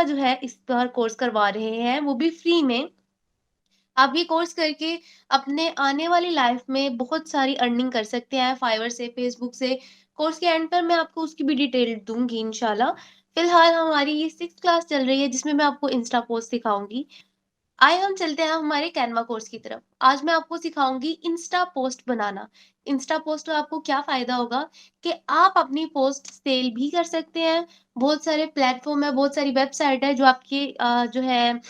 जो है इस बार कोर्स करवा रहे हैं, वो भी फ्री में। आप ये कोर्स करके अपने आने वाली लाइफ में बहुत सारी अर्निंग कर सकते हैं फाइवर से, फेसबुक से। कोर्स के एंड पर मैं आपको उसकी भी डिटेल दूँगी इंशाल्लाह। फिलहाल हमारी ये 6th क्लास चल रही है जिसमें मैं आपको इंस्टा पोस्ट सिखाऊँगी। आइए हम चलते हैं हमारे कैनवा कोर्स की तरफ। आज मैं आपको सिखाऊँगी इंस्टा पोस्ट बनाना। इंस्टा पोस्ट का आपको क्या फ़ायदा होगा कि आप अपनी पोस्ट सेल भी कर सकते हैं। बहुत सारे प्लेटफ़ॉर्म है, बहुत सारी वेबसाइट है जो आपकी जो है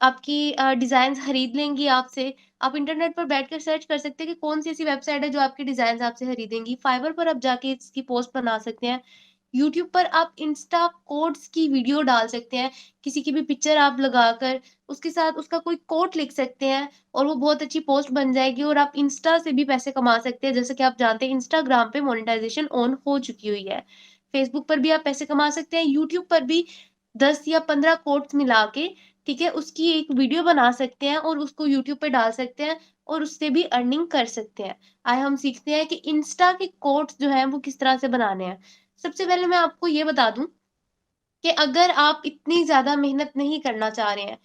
आपकी डिज़ाइन्स खरीद लेंगी आपसे। आप इंटरनेट पर बैठकर सर्च कर सकते हैं कि कौन-सी ऐसी वेबसाइट है जो आपके डिज़ाइन्स आपसे खरीदेंगी। फाइवर पर आप जाके इसकी पोस्ट बना सकते हैं। यूट्यूब पर आप इंस्टा कोट्स की वीडियो डाल सकते हैं। किसी की भी पिक्चर आप लगाकर उसके साथ उसका कोई कोट लिख सकते हैं और वो बहुत अच्छी पोस्ट बन जाएगी और आप इंस्टा से भी पैसे कमा सकते हैं। जैसे कि आप जानते हैं इंस्टाग्राम पे मोनेटाइज़ेशन ऑन हो चुकी हुई है। फेसबुक पर भी आप पैसे कमा सकते हैं, यूट्यूब पर भी 10 या 15 कोट्स मिला के, ठीक है, उसकी एक वीडियो बना सकते हैं और उसको यूट्यूब पे डाल सकते हैं और उससे भी अर्निंग कर सकते हैं। आइए हम सीखते हैं कि इंस्टा के कोट्स जो हैं वो किस तरह से बनाने हैं। सबसे पहले मैं आपको ये बता दूँ कि अगर आप इतनी ज़्यादा मेहनत नहीं करना चाह रहे हैं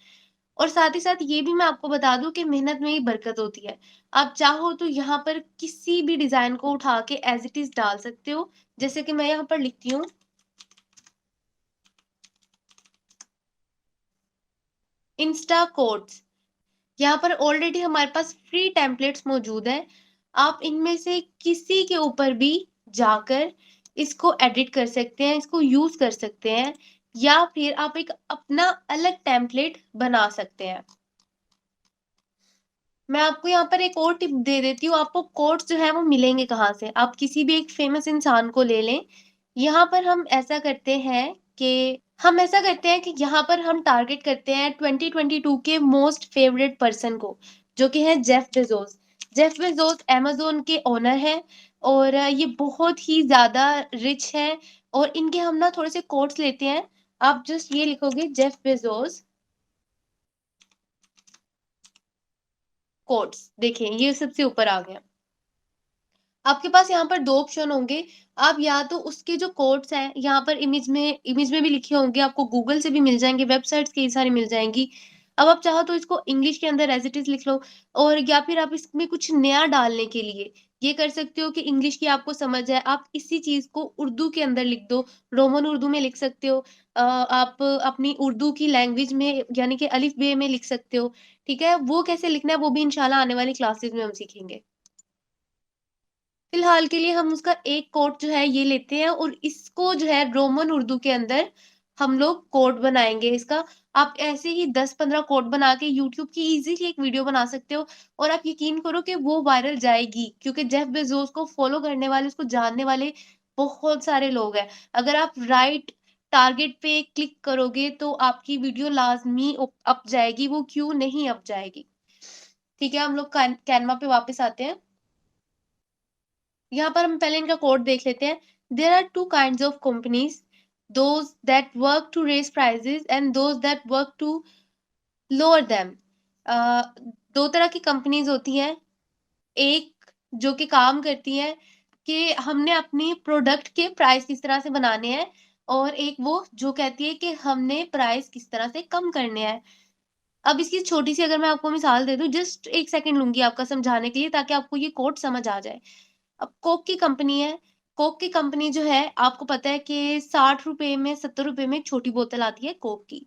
और साथ ही साथ ये भी मैं आपको बता दूँ कि मेहनत में ही बरकत होती है। आप चाहो तो यहाँ पर किसी भी डिज़ाइन को उठा के एज़ इट इज़ डाल सकते हो। जैसे कि मैं यहाँ पर लिखती हूँ इंस्टा कोट्स। यहाँ पर ऑलरेडी हमारे पास फ्री टेम्पलेट्स मौजूद हैं। आप इनमें से किसी के ऊपर भी जाकर इसको एडिट कर सकते हैं, इसको यूज़ कर सकते हैं या फिर आप एक अपना अलग टेम्पलेट बना सकते हैं। मैं आपको यहाँ पर एक और टिप दे देती हूँ, आपको कोट्स जो हैं वो मिलेंगे कहाँ से? आप किसी भी एक फ़ेमस इंसान को ले लें। यहाँ पर हम ऐसा करते हैं कि यहाँ पर हम टारगेट करते हैं 2022 के मोस्ट फेवरेट पर्सन को, जो कि हैं Jeff Bezos. Jeff Bezos Amazon के ओनर हैं और ये बहुत ही ज़्यादा रिच हैं और इनके हम ना थोड़े से कोट्स लेते हैं। आप जस्ट ये लिखोगे जेफ बेज़ोस कोट्स, देखिए ये सबसे ऊपर आ गया। आपके पास यहाँ पर 2 ऑप्शन होंगे। आप या तो उसके जो कोट्स हैं, यहाँ पर इमेज में भी लिखे होंगे, आपको गूगल से भी मिल जाएँगे, वेबसाइट्स कई सारी मिल जाएँगी। अब आप चाहो तो इसको इंग्लिश के अंदर एज़ इट इज़ लिख लो और या फिर आप इसमें कुछ नया डालने के लिए ये कर सकते हो कि इंग्लिश की आपको समझ है, आप इसी चीज़ को उर्दू के अंदर लिख दो, रोमन उर्दू में लिख सकते हो। आप अपनी उर्दू की लैंग्वेज में यानी कि अलिफ बे में लिख सकते हो, ठीक है? वो कैसे लिखना है, वो भी इंशाल्लाह आने वाली क्लासेज़ में हम सीखेंगे। फिलहाल के लिए हम उसका एक कोट जो है ये लेते हैं और इसको जो है रोमन उर्दू के अंदर हम लोग कोट बनाएँगे इसका। आप ऐसे ही 10-15 कोट बना के यूट्यूब की ईज़िली एक वीडियो बना सकते हो और आप यकीन करो कि वो वायरल जाएगी क्योंकि जेफ बेज़ोस को फ़ॉलो करने वाले, उसको जानने वाले बहुत सारे लोग हैं। अगर आप राइट टारगेट पे क्लिक करोगे तो आपकी वीडियो लाज़मी अप जाएगी, वो क्यों नहीं अप जाएगी। ठीक है, हम लोग कैनवा पे वापस आते हैं। यहाँ पर हम पहले इनका कोड देख लेते हैं। There are 2 kinds of companies, those that work to raise prices and those that work to lower them. Uh, 2 तरह की कंपनीज़ होती हैं। एक जो कि काम करती हैं कि हमने अपनी प्रोडक्ट के प्राइस किस तरह से बनाने हैं और एक वो जो कहती है कि हमने प्राइस किस तरह से कम करने हैं। अब इसकी छोटी-सी अगर मैं आपको मिसाल दे दूँ, जस्ट 1 सेकंड लूँगी आपका समझाने के लिए ताकि आपको ये कोड समझ आ जाए। अब कोक की कंपनी है, कोक की कंपनी जो है आपको पता है कि ₹60 में ₹70 में एक छोटी बोतल आती है कोक की,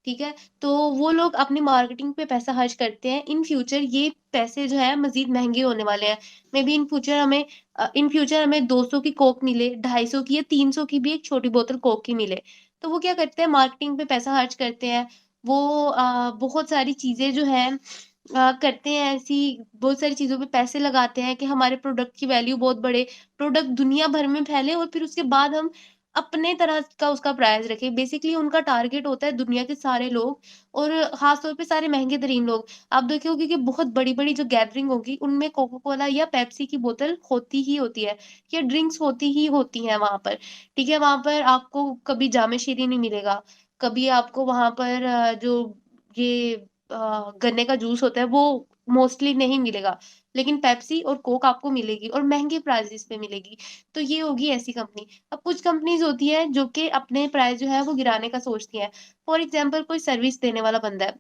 ठीक है? तो वो लोग अपनी मार्केटिंग पे पैसा खर्च करते हैं। इन फ्यूचर ये पैसे जो हैं मज़ीद महँगे होने वाले हैं। मेबी इन फ्यूचर हमें 200 की कोक मिले, 250 की या 300 की भी एक छोटी बोतल कोक की मिले। तो वो क्या करते हैं मार्केटिंग पे पैसा खर्च करते हैं। वो बहुत सारी चीज़ें जो हैं करते हैं ऐसी बहुत सारी चीज़ों पे पैसे लगाते हैं कि हमारे प्रोडक्ट की वैल्यू बहुत बढ़े, प्रोडक्ट दुनिया भर में फैले और फिर उसके बाद हम अपने तरह का उसका प्राइस रखें। बेसिकली उनका टारगेट होता है दुनिया के सारे लोग और ख़ास तौर पे सारे महँगे तरीन लोग। आप देखोगे कि बहुत बड़ी-बड़ी जो गैदरिंग होगी, उनमें कोका कोला या पेप्सी की बोतल होती ही होती है या ड्रिंक्स होती ही होती हैं वहाँ पर, ठीक है? वहाँ पर आपको कभी जाम-ए-शीरी नहीं मिलेगा, कभी आपको वहाँ पर जो ये गन्ने का जूस होता है वो मोस्टली नहीं मिलेगा। लेकिन पेप्सी और कोक आपको मिलेगी और महँगे प्राइसेज़ पे मिलेगी। तो ये होगी ऐसी कंपनी। अब कुछ कंपनीज़ होती हैं जो कि अपने प्राइस जो है वो गिराने का सोचती हैं। फॉर एग्ज़ाम्पल कोई सर्विस देने वाला बंदा है।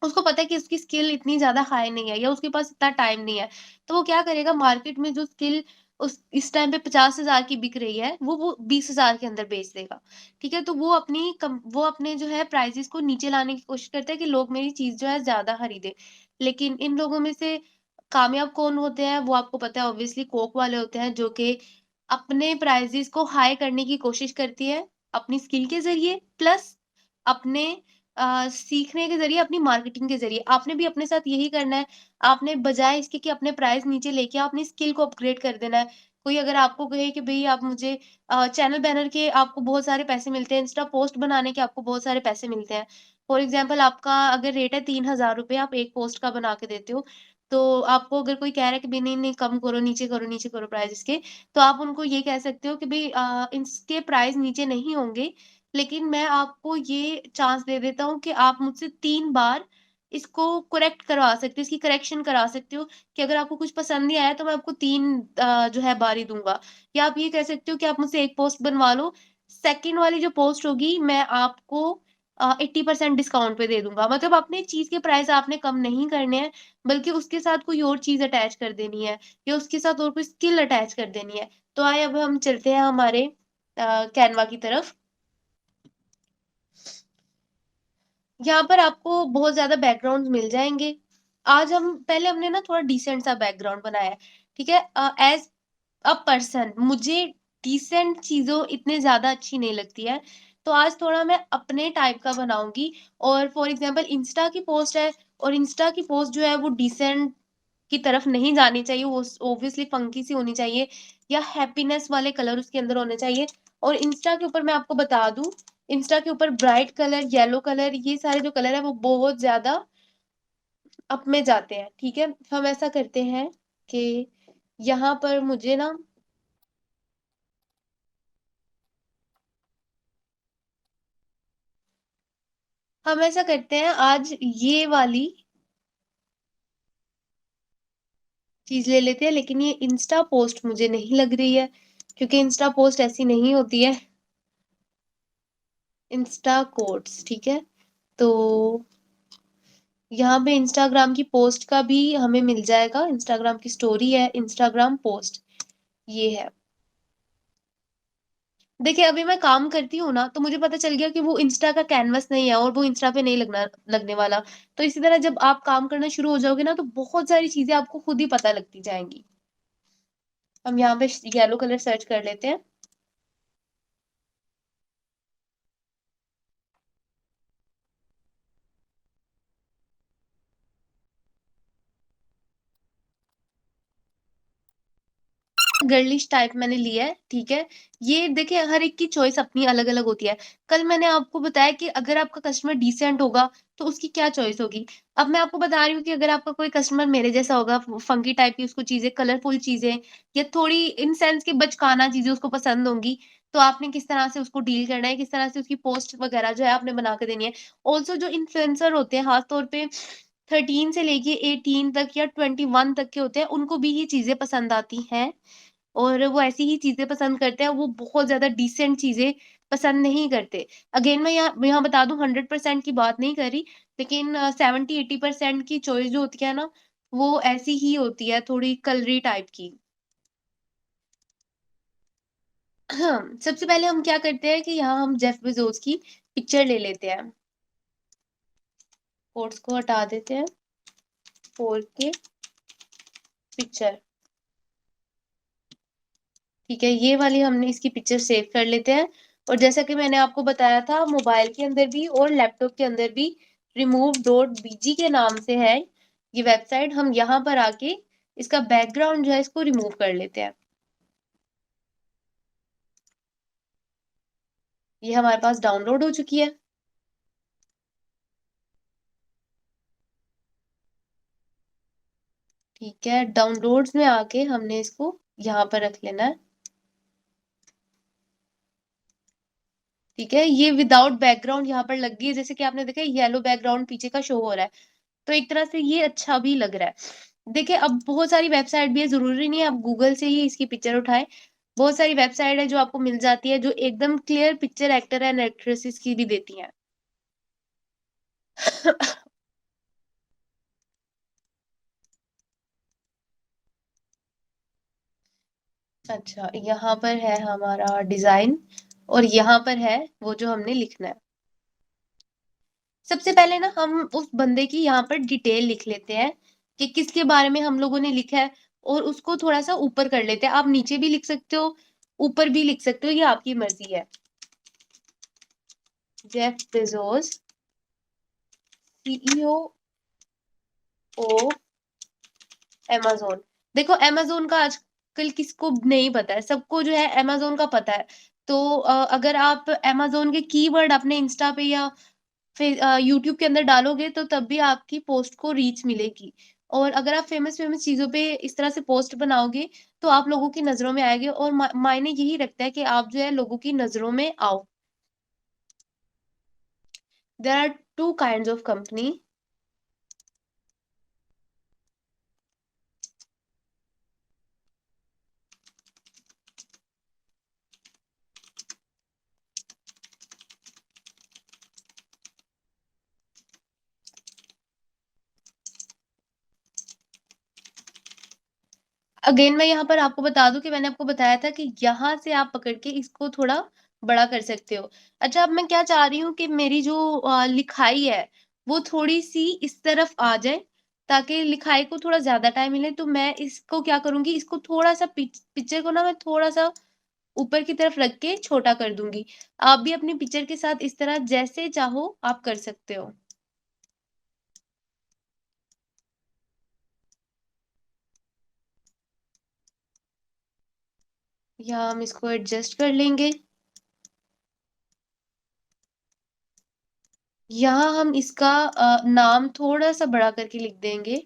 उसको पता है कि उसकी स्किल इतनी ज़्यादा हाई नहीं है या उसके पास इतना टाइम नहीं है। तो वो क्या करेगा मार्केट में जो स्किल उस इस टाइम पे 50,000 की बिक रही है, वो 20,000 के अंदर बेच देगा। ठीक है? तो वो अपने जो है प्राइसेज़ को नीचे लाने की कोशिश करता है कि लोग मेरी चीज़ जो है ज़्यादा खरीदें। लेकिन इन लोगों में से कामयाब कौन होते हैं वो आपको पता है ऑब्वियसली कोक वाले होते हैं जो कि अपने प्राइसेज़ को हाई करने की कोशिश करती है, अपनी स्किल के ज़रिए प्लस अपने सीखने के ज़रिए, अपनी मार्केटिंग के ज़रिए। आपने भी अपने साथ यही करना है। आपने बजाए इसके कि अपने प्राइस नीचे लेके अपनी स्किल को अपग्रेड कर देना है। कोई अगर आपको कहे कि भई आप मुझे चैनल बैनर के आपको बहुत सारे पैसे मिलते हैं, इंस्टा पोस्ट बनाने के आपको बहुत सारे पैसे मिलते हैं। फॉर एग्ज़ाम्पल आपका अगर रेट है ₹3000 आप 1 पोस्ट का बना के देते हो, तो आपको अगर कोई कह रहा है कि भई नहीं-नहीं कम करो, नीचे करो प्राइस इसके, तो आप उनको ये कह सकते हो कि भई इसके प्राइस नीचे नहीं होंगे लेकिन मैं आपको ये चांस दे देता हूँ कि आप मुझसे 3 बार इसको करेक्ट करवा सकते हो, इसकी करेक्शन करा सकते हो कि अगर आपको कुछ पसंद नहीं आया तो मैं आपको 3 जो है बारी दूँगा। या आप ये कह सकते हो कि आप मुझसे 1 पोस्ट बनवा लो, सेकंड वाली जो पोस्ट होगी मैं आपको 80% डिस्काउंट पे दे दूँगा। मतलब अपनी चीज़ के प्राइस आपने कम नहीं करने हैं, बल्कि उसके साथ कोई और चीज़ अटैच कर देनी है या उसके साथ और कोई स्किल अटैच कर देनी है। तो आइए अब हम चलते हैं हमारे कैनवा की तरफ। यहाँ पर आपको बहुत ज़्यादा बैकग्राउंड्स मिल जाएँगे। आज हम पहले हमने ना थोड़ा डिसेंट सा बैकग्राउंड बनाया है, ठीक है? एज़ अ पर्सन मुझे डिसेंट चीज़ों इतने ज़्यादा अच्छी नहीं लगती है, तो आज थोड़ा मैं अपने टाइप का बनाऊँगी और फॉर एग्ज़ाम्पल इंस्टा की पोस्ट है और इंस्टा की पोस्ट जो है वो डिसेंट की तरफ नहीं जानी चाहिए, वो ऑब्वियसली फंकी सी होनी चाहिए या हैप्पीनेस वाले कलर उसके अंदर होने चाहिए। और इंस्टा के ऊपर मैं आपको बता दूँ, इंस्टा के ऊपर ब्राइट कलर, येलो कलर ये सारे जो कलर हैं वो बहुत ज़्यादा अप में जाते हैं, ठीक है? हम ऐसा करते हैं कि यहाँ पर मुझे ना हम ऐसा करते हैं आज ये वाली चीज़ ले लेते हैं लेकिन ये इंस्टा पोस्ट मुझे नहीं लग रही है, क्योंकि इंस्टा पोस्ट ऐसी नहीं होती है। इंस्टा कोट्स, ठीक है? तो यहाँ पे इंस्टाग्राम की पोस्ट का भी हमें मिल जाएगा, इंस्टाग्राम की स्टोरी है, इंस्टाग्राम पोस्ट, ये है। देखिए, अभी मैं काम करती हूँ ना, तो मुझे पता चल गया कि वो इंस्टा का कैनवास नहीं है और वो इंस्टा पे नहीं लगने वाला। तो इसी तरह जब आप काम करना शुरू हो जाओगे ना, तो बहुत सारी चीज़ें आपको खुद ही पता लगती जाएँगी। हम यहाँ पे श येलो कलर सर्च कर लेते हैं। गर्लिश टाइप मैंने लिया है, ठीक है? ये देखिए हर एक की चॉइस अपनी अलग-अलग होती है। कल मैंने आपको बताया कि अगर आपका कस्टमर डिसेंट होगा, तो उसकी क्या चॉइस होगी। अब मैं आपको बता रही हूँ कि अगर आपका कोई कस्टमर मेरे जैसा होगा, फंकी टाइप की उसको चीज़ें, कलरफुल चीज़ें या थोड़ी इन सेंस कि बचकाना चीज़ें उसको पसंद होंगी, तो आपने किस तरह से उसको डील करना है, किस तरह से उसकी पोस्ट वगैरह जो है आपने बना के देनी है। ऑल्सो जो इन्फ्लुएंसर होते हैं, खास तौर पे 13 से लेके 18 तक या 21 तक के होते हैं, उनको भी ये चीज़ें पसंद आती हैं। और वो ऐसी ही चीज़ें पसंद करते हैं, वो बहुत ज़्यादा डिसेंट चीज़ें पसंद नहीं करते। अगेन मैं यहाँ बता दूँ 100% की बात नहीं कर रही, लेकिन 70-80% की चॉइस जो होती है ना, वो ऐसी ही होती है, थोड़ी कलरी टाइप की। सबसे पहले हम क्या करते हैं कि यहाँ हम जेफ बेज़ोस की पिक्चर ले लेते हैं। कोट्स को हटा देते हैं, 4K पिक्चर, ठीक है? ये वाली हमने इसकी पिक्चर सेव कर लेते हैं और जैसा कि मैंने आपको बताया था मोबाइल के अंदर भी और लैपटॉप के अंदर भी remove.bg के नाम से है ये वेबसाइट। हम यहाँ पर आके इसका बैकग्राउंड जो है इसको रिमूव कर लेते हैं। ये हमारे पास डाउनलोड हो चुकी है, ठीक है? डाउनलोड्स में आके हमने इसको यहाँ पर रख लेना है, ठीक है? ये विदाउट बैकग्राउंड यहाँ पर लग गई है, जैसे कि आपने देखा येलो बैकग्राउंड पीछे का शो हो रहा है। तो एक तरह से ये अच्छा भी लग रहा है। देखिए, अब बहुत सारी वेबसाइट भी है, ज़रूरी नहीं है आप गूगल से ही इसकी पिक्चर उठाएँ। बहुत सारी वेबसाइट है जो आपको मिल जाती है, जो एकदम clear picture actor and actresses की भी देती हैं। अच्छा, यहाँ पर है हमारा डिज़ाइन और यहाँ पर है वो जो हमने लिखना है। सबसे पहले ना हम उस बंदे की यहाँ पर डिटेल लिख लेते हैं कि किसके बारे में हम लोगों ने लिखा है और उसको थोड़ा-सा ऊपर कर लेते हैं। आप नीचे भी लिख सकते हो, ऊपर भी लिख सकते हो, ये आपकी मर्ज़ी है। Jeff Bezos, CEO of Amazon. देखो अमेज़न का आजकल किसको नहीं पता है, सबको जो है अमेज़न का पता है। तो अगर आप अमेज़न के कीवर्ड अपने इंस्टा पे या यूट्यूब के अंदर डालोगे तो तब भी आपकी पोस्ट को रीच मिलेगी। और अगर आप फ़ेमस-फ़ेमस चीज़ों पे इस तरह से पोस्ट बनाओगे, तो आप लोगों की नज़रों में आएँगे और मायने यही रखता है कि आप जो है लोगों की नज़रों में आओ। There are 2 kinds of company. Again मैं यहाँ पर आपको बता दूँ कि मैंने आपको बताया था कि यहाँ से आप पकड़ के इसको थोड़ा बड़ा कर सकते हो। अच्छा, अब मैं क्या चाह रही हूँ कि मेरी जो लिखाई है, वो थोड़ी-सी इस तरफ आ जाए, ताकि लिखाई को थोड़ा ज़्यादा टाइम मिले। तो मैं इसको क्या करूँगी, इसको थोड़ा-सा पिक्चर को ना मैं थोड़ा-सा ऊपर की तरफ रख के छोटा कर दूँगी। आप भी अपनी पिक्चर के साथ इस तरह जैसे चाहो आप कर सकते हो। यहाँ हम इसको एडजस्ट कर लेंगे। यहाँ हम इसका नाम थोड़ा-सा बड़ा करके लिख देंगे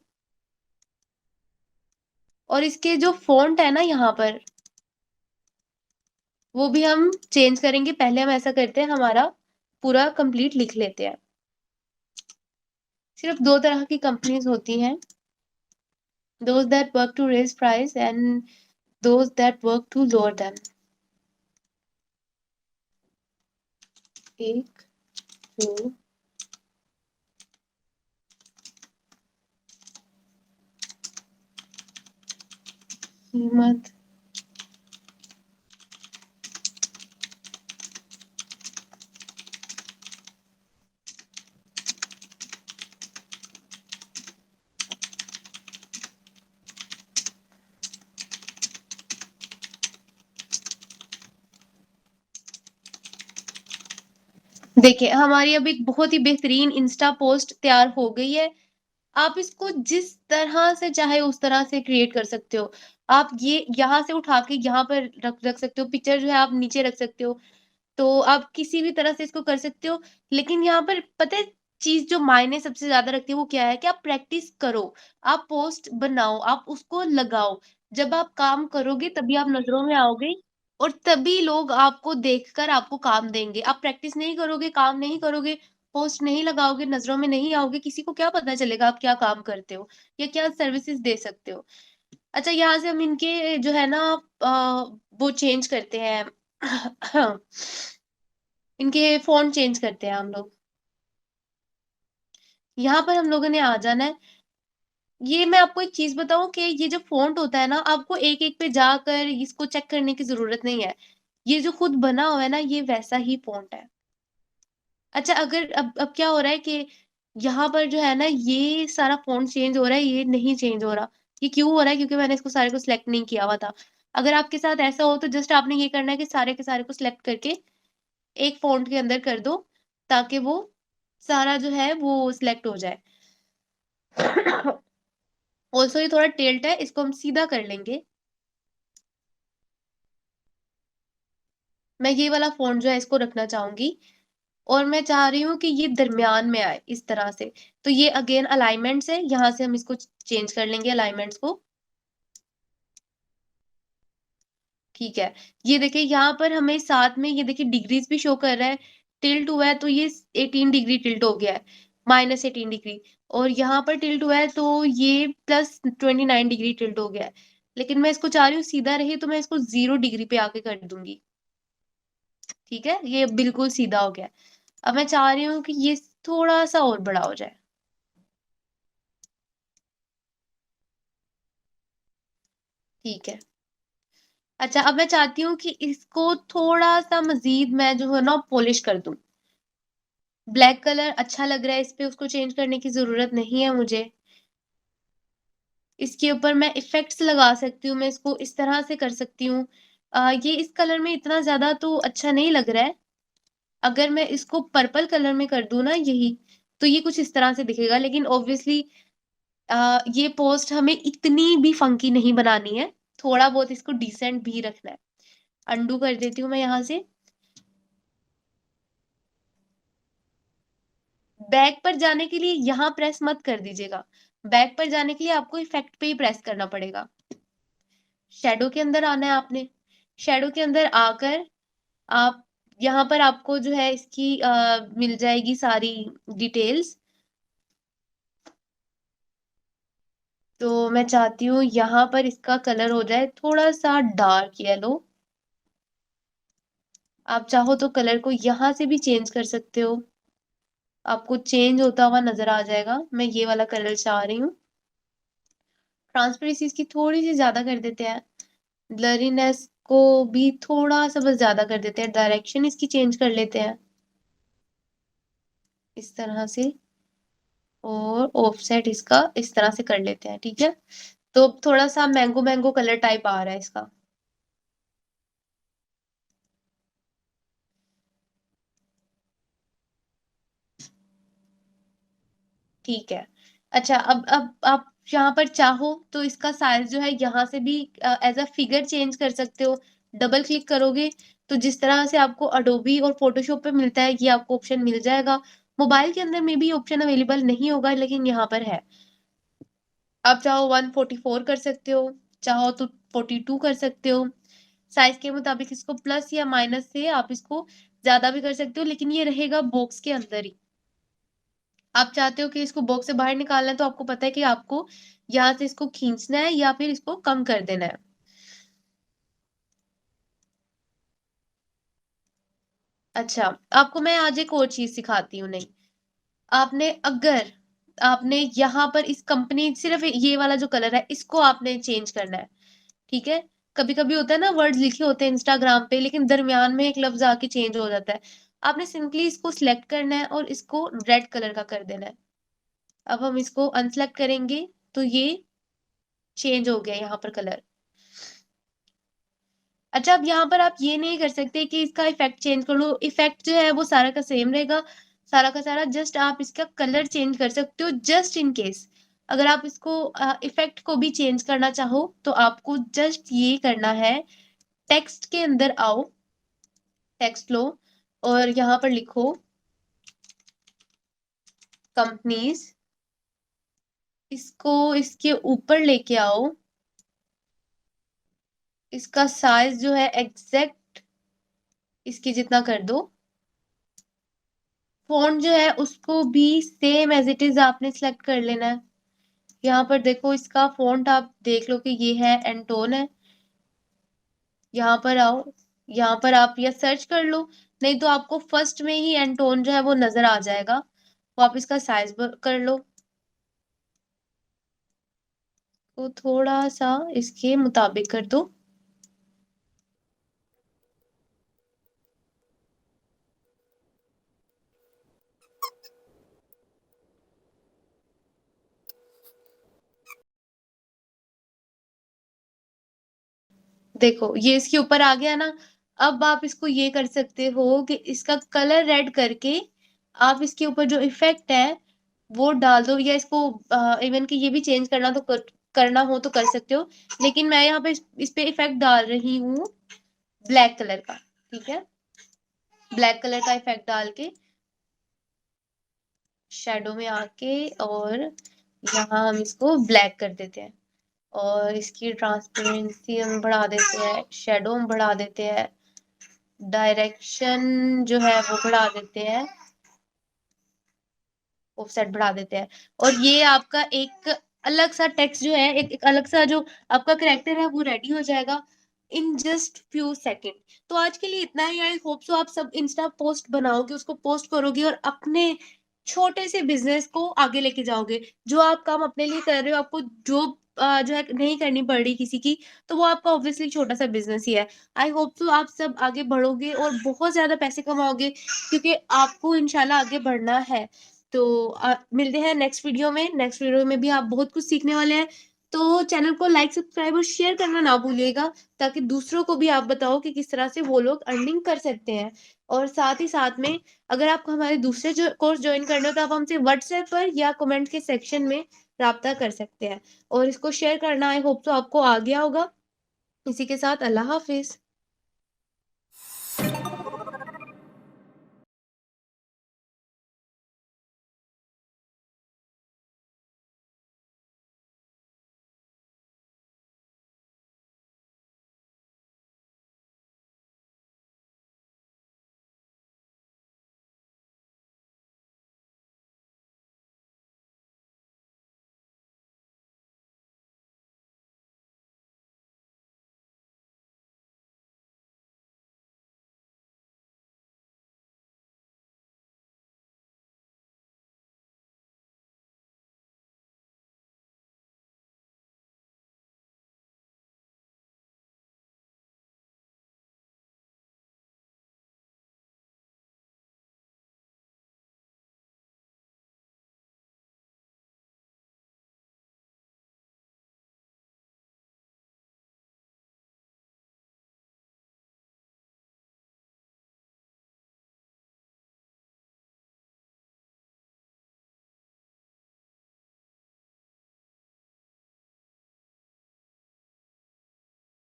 और इसके जो फ़ॉन्ट है ना यहाँ पर, वो भी हम चेंज करेंगे। पहले हम ऐसा करते हैं, हमारा पूरा कंप्लीट लिख लेते हैं। सिर्फ़ 2 तरह की कंपनीज़ होती हैं, those that work to raise price and those that work to lower them। एक, 2 कीमत। देखिए, हमारी अब एक बहुत ही बेहतरीन इंस्टा पोस्ट तैयार हो गई है। आप इसको जिस तरह से चाहे उस तरह से क्रिएट कर सकते हो। आप ये यहाँ से उठा के यहाँ पर रख रख सकते हो, पिक्चर जो है आप नीचे रख सकते हो। तो आप किसी भी तरह से इसको कर सकते हो। लेकिन यहाँ पर पता है चीज़ जो मायने सबसे ज़्यादा रखती है वो क्या है कि आप प्रैक्टिस करो, आप पोस्ट बनाओ, आप उसको लगाओ। जब आप काम करोगे तभी आप नज़रों में आओगे और तभी लोग आपको देखकर आपको काम देंगे। आप प्रैक्टिस नहीं करोगे, काम नहीं करोगे, पोस्ट नहीं लगाओगे, नज़रों में नहीं आओगे, किसी को क्या पता चलेगा आप क्या काम करते हो या क्या सर्विसेज़ दे सकते हो। अच्छा, यहाँ से हम इनके जो है ना वो चेंज करते हैं। इनके फ़ॉन्ट चेंज करते हैं हम लोग। यहाँ पर हम लोगों ने आ जाना है। ये मैं आपको एक चीज़ बताऊँ कि ये जो फ़ॉन्ट होता है ना, आपको एक-एक पे जाकर इसको चेक करने की ज़रूरत नहीं है। ये जो खुद बना हुआ है ना, ये वैसा ही फ़ॉन्ट है। अच्छा, अगर अब क्या हो रहा है कि यहाँ पर जो है ना, ये सारा फ़ॉन्ट चेंज हो रहा है, ये नहीं चेंज हो रहा। ये क्यों हो रहा है? क्योंकि मैंने इसको सारे को सिलेक्ट नहीं किया हुआ था। अगर आपके साथ ऐसा हो तो जस्ट आपने ये करना है कि सारे के सारे को सिलेक्ट करके एक फ़ॉन्ट के अंदर कर दो, ताकि वो सारा जो है वो सिलेक्ट हो जाए। ऑल्सो ये थोड़ा टिल्ट है, इसको हम सीधा कर लेंगे। मैं ये वाला फ़ॉन्ट जो है इसको रखना चाहूँगी और मैं चाह रही हूँ कि ये दरमियान में आए, इस तरह से। तो ये अगेन अलाइनमेंट्स है, यहाँ से हम इसको चेंज कर लेंगे अलाइनमेंट्स को, ठीक है। ये देखिए यहाँ पर हमें साथ में ये देखिए डिग्रीज़ भी शो कर रहा है, टिल्ट हुआ है तो ये 18 डिग्री टिल्ट हो गया है। -18 डिग्री, और यहाँ पर टिल्ट हुआ है तो ये +29 डिग्री टिल्ट हो गया है। लेकिन मैं इसको चाह रही हूँ सीधा रहे, तो मैं इसको 0 डिग्री पे आके कर दूँगी। ठीक है? ये बिल्कुल सीधा हो गया है। अब मैं चाह रही हूँ कि ये थोड़ा-सा और बड़ा हो जाए। ठीक है। अच्छा, अब मैं चाहती हूँ कि इसको थोड़ा-सा मज़ीद मैं जो है ना पॉलिश कर दूँ। ब्लैक कलर अच्छा लग रहा है इस पे, उसको चेंज करने की ज़रूरत नहीं है मुझे। इसके ऊपर मैं इफ़ेक्ट्स लगा सकती हूँ, मैं इसको इस तरह से कर सकती हूँ। ये इस कलर में इतना ज़्यादा तो अच्छा नहीं लग रहा है। अगर मैं इसको पर्पल कलर में कर दूँ ना यही, तो ये कुछ इस तरह से दिखेगा, लेकिन ऑब्वियसली ये पोस्ट हमें इतनी भी फंकी नहीं बनानी है, थोड़ा बहुत इसको डिसेंट भी रखना है। अंडू कर देती हूँ मैं यहाँ से। बैक पर जाने के लिए यहाँ प्रेस मत कर दीजिएगा। बैक पर जाने के लिए आपको इफ़ेक्ट पे ही प्रेस करना पड़ेगा। शैडो के अंदर आना है आपने। शैडो के अंदर आकर आप यहाँ पर आपको जो है इसकी मिल जाएगी सारी डिटेल्स। तो मैं चाहती हूँ यहाँ पर इसका कलर हो जाए थोड़ा-सा डार्क येलो। आप चाहो तो कलर को यहाँ से भी चेंज कर सकते हो। आपको चेंज होता हुआ नज़र आ जाएगा। मैं ये वाला कलर चाह रही हूँ। ट्रांसपेरेंसी इसकी थोड़ी-सी ज़्यादा कर देते हैं। ब्लरीनेस को भी थोड़ा-सा बस ज़्यादा कर देते हैं। डायरेक्शन इसकी चेंज कर लेते हैं, इस तरह से, और ऑफसेट इसका इस तरह से कर लेते हैं, ठीक है? तो थोड़ा-सा मैंगो मैंगो कलर टाइप आ रहा है इसका। ठीक है। अच्छा, अब आप यहाँ पर चाहो तो इसका साइज़ जो है यहाँ से भी एज़ अ फिगर चेंज कर सकते हो। डबल क्लिक करोगे तो जिस तरह से आपको एडोबी और फ़ोटोशॉप पे मिलता है, ये आपको ऑप्शन मिल जाएगा। मोबाइल के अंदर में भी ऑप्शन अवेलेबल नहीं होगा, लेकिन यहाँ पर है। आप चाहो 144 कर सकते हो, चाहो तो 42 कर सकते हो। साइज़ के मुताबिक इसको प्लस या माइनस से आप इसको ज़्यादा भी कर सकते हो, लेकिन ये रहेगा बॉक्स के अंदर ही। आप चाहते हो कि इसको बॉक्स से बाहर निकालना है, तो आपको पता है कि आपको यहाँ से इसको खींचना है या फिर इसको कम कर देना है। अच्छा, आपको मैं आज एक और चीज़ सिखाती हूँ, नहीं, आपने अगर आपने यहाँ पर इस कंपनी सिर्फ़ ये वाला जो कलर है, इसको आपने चेंज करना है, ठीक है? कभी-कभी होता है ना, वर्ड्स लिखे होते हैं इंस्टाग्राम पे, लेकिन दरमियान में एक लफ्ज़ आके चेंज हो जाता है। आपने सिंपली इसको सिलेक्ट करना है और इसको रेड कलर का कर देना है। अब हम इसको अनसेलेक्ट करेंगे, तो ये चेंज हो गया यहाँ पर कलर। अच्छा, अब यहाँ पर आप ये नहीं कर सकते कि इसका इफ़ेक्ट चेंज कर लो, इफ़ेक्ट जो है वो सारा का सेम रहेगा, सारा का सारा, जस्ट आप इसका कलर चेंज कर सकते हो, जस्ट इन केस। अगर आप इसको इफ़ेक्ट को भी चेंज करना चाहो, तो आपको जस्ट ये करना है, टेक्स्ट के अंदर आओ, टेक्स्ट लो और यहाँ पर लिखो कंपनीज़, इसको इसके ऊपर लेके आओ, इसका साइज़ जो है एग्ज़ैक्ट इसके जितना कर दो। फ़ॉन्ट जो है उसको भी सेम एज़ इट इज़ आपने सेलेक्ट कर लेना है। यहाँ पर देखो, इसका फ़ॉन्ट आप देख लो कि ये है, एंटोन है। यहाँ पर आओ, यहाँ पर आप या सर्च कर लो, नहीं तो आपको फर्स्ट में ही एंटोन जो है वो नज़र आ जाएगा। तो आप इसका साइज़ ब कर लो, तो थोड़ा-सा इसके मुताबिक कर दो। देखो, ये इसके ऊपर आ गया ना, अब आप इसको ये कर सकते हो कि इसका कलर रेड करके आप इसके ऊपर जो इफ़ेक्ट है, वो डाल दो, या इसको इवन कि ये भी चेंज करना हो तो कर सकते हो। लेकिन मैं यहाँ पे इस पे इफ़ेक्ट डाल रही हूँ ब्लैक कलर का, ठीक है? ब्लैक कलर का इफ़ेक्ट डाल के शैडो में आके, और यहाँ हम इसको ब्लैक कर देते हैं। और इसकी ट्रांसपेरेंसी हम बढ़ा देते हैं, शैडो हम बढ़ा देते हैं, डायरेक्शन जो है वो बढ़ा देते हैं। ऑफसेट बढ़ा देते हैं। और ये आपका एक अलग-सा टेक्स्ट जो है, एक अलग-सा जो आपका कैरेक्टर है वो रेडी हो जाएगा इन जस्ट फ्यू सेकंड। तो आज के लिए इतना ही। आई होप सो आप सब इंस्टा पोस्ट बनाओगे, उसको पोस्ट करोगे और अपने छोटे से बिज़नेस को आगे लेके जाओगे। जो आप काम अपने लिए कर रहे हो, आपको जॉब जो है नहीं करनी पड़ रही किसी की, तो वो आपका ऑब्वियसली छोटा-सा बिज़नेस ही है। आई होप सो आप सब आगे बढ़ोगे और बहुत ज़्यादा पैसे कमाओगे, क्योंकि आपको इंशाल्लाह आगे बढ़ना है। तो मिलते हैं नेक्स्ट वीडियो में। नेक्स्ट वीडियो में भी आप बहुत कुछ सीखने वाले हैं। तो चैनल को लाइक, सब्सक्राइब और शेयर करना ना भूलिएगा, ताकि दूसरों को भी आप बताओ कि किस तरह से वो लोग अर्निंग कर सकते हैं। और साथ ही साथ में, अगर आपको हमारे दूसरे जो कोर्स जॉइन करने हो, तो आप हमसे व्हाट्सएप पर या कमेंट के सेक्शन में राब्ता कर सकते हैं। और इसको शेयर करना आई होप सो आपको आ गया होगा। इसी के साथ अल्लाह हाफ़िज़।